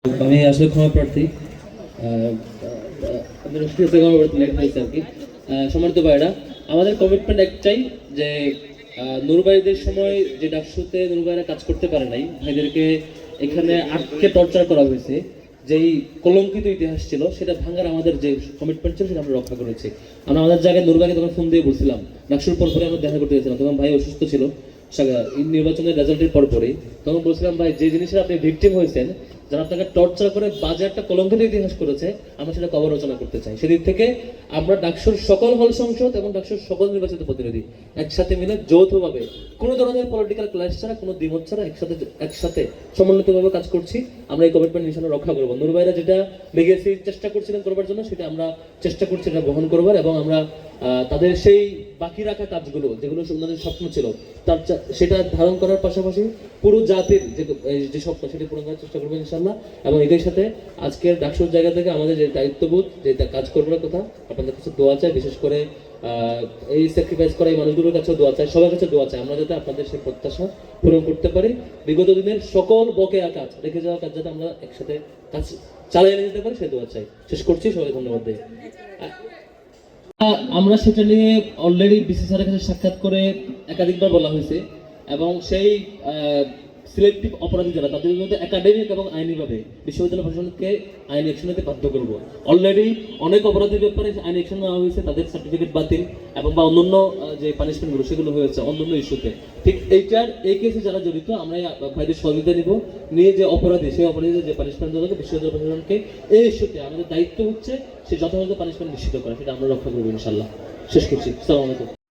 আমি আসলে ক্ষমা প্রার্থী। আমি রাষ্ট্রীয় ক্ষমা প্রার্থী লেখা হয়েছে আর কি। সম্মানিত ভাইরা, আমাদের কমিটমেন্ট একটাই যে নুরবাইদের সময় যে ডাকসুতে নুরবাইরা কাজ করতে পারে নাই, ভাইদেরকে এখানে আটকে টর্চার করা হয়েছে, যেই কলঙ্কিত ইতিহাস ছিল সেটা ভাঙার আমাদের যে কমিটমেন্ট ছিল সেটা আমরা রক্ষা করেছি। আমরা আমাদের জায়গায় নুরবাইকে তখন ফোন দিয়ে বলছিলাম, ডাকসুর পর পরে আমরা দেখা করতে গেছিলাম, তখন ভাই অসুস্থ ছিল নির্বাচনের রেজাল্টের পরপরই। তখন বলছিলাম, ভাই যে জিনিসের আপনি ভিকটিম হয়েছেন, যারা আপনাকে টর্চার করে বাজে একটা কলঙ্কিত ইতিহাস করেছে, আমরা সেটা কবর রচনা করতে চাই। সেদিক থেকে আমরা ডাকসুর সকল হল সংসদ এবং ডাকসুর সকল নির্বাচিত প্রতিনিধি একসাথে মিলে যৌথভাবে কোনো ধরনের পলিটিক্যাল ক্লাস ছাড়া, কোনো দ্বিমত ছাড়া একসাথে সমন্বিতভাবে কাজ করছি। আমরা এই কমিটমেন্ট নিশানা রক্ষা করবো। নুরবাইরা যেটা লেগেছি চেষ্টা করছিলেন করবার জন্য, সেটা আমরা চেষ্টা করছি এটা বহন করবার, এবং আমরা তাদের সেই বাকি রাখা কাজগুলো যেগুলো ওনাদের স্বপ্ন ছিল তার সেটা ধারণ করার পাশাপাশি পুরো জাতির যে স্বপ্ন সেটা পূরণ করার চেষ্টা করবো ইনশাল্লাহ। এবং এদের সাথে আজকের ডাকসুর জায়গা থেকে আমাদের যে দায়িত্ববোধ, যে কাজ করবার কথা, আপনাদের কাছে দোয়া চাই। বিশেষ করে এই স্যাক্রিফাইস করা এই মানুষগুলোর কাছে দোয়া চাই, সবার কাছে দোয়া চাই, আমরা যাতে আপনাদের সেই প্রত্যাশা পূরণ করতে পারি। বিগত দিনের সকল বকেয়া কাজ, রেখে যাওয়া কাজ যাতে আমরা একসাথে কাজ চালিয়ে নিতে পারি, সেই দোয়া চাই। শেষ করছি, সবাই ধন্যবাদ দেই। আমরা সেটা নিয়ে অলরেডি বিসি স্যারের কাছে সাক্ষাৎ করে একাধিকবার বলা হয়েছে, এবং সেই সিলেক্টিভ অপরাধী যারা, তাদের মধ্যে একাডেমিক এবং আইনিভাবে বিশ্ববিদ্যালয় প্রশাসনকে আইনি অ্যাকশন নিতে বাধ্য করবো। অলরেডি অনেক অপরাধীর ব্যাপারে আইনি অ্যাকশন নেওয়া হয়েছে, তাদের সার্টিফিকেট বাতিল এবং বা অন্যান্য যে পানিশমেন্টগুলো সেগুলো হয়েছে অন্যান্য ইস্যুতে। ঠিক এই কেসে যারা জড়িত, আমরা ভাইদের সহযোগিতা নিয়ে যে অপরাধী, সেই অপরাধীদের যে পানিশমেন্ট দেওয়া হবে বিশ্ববিদ্যালয় প্রশাসনকে, এই ইস্যুতে আমাদের দায়িত্ব হচ্ছে সে যথাযথ পানিশমেন্ট নিশ্চিত করা, সেটা আমরা রক্ষা করবো ইনশাল্লাহ। শেষ করছি। আসসালামু আলাইকুম।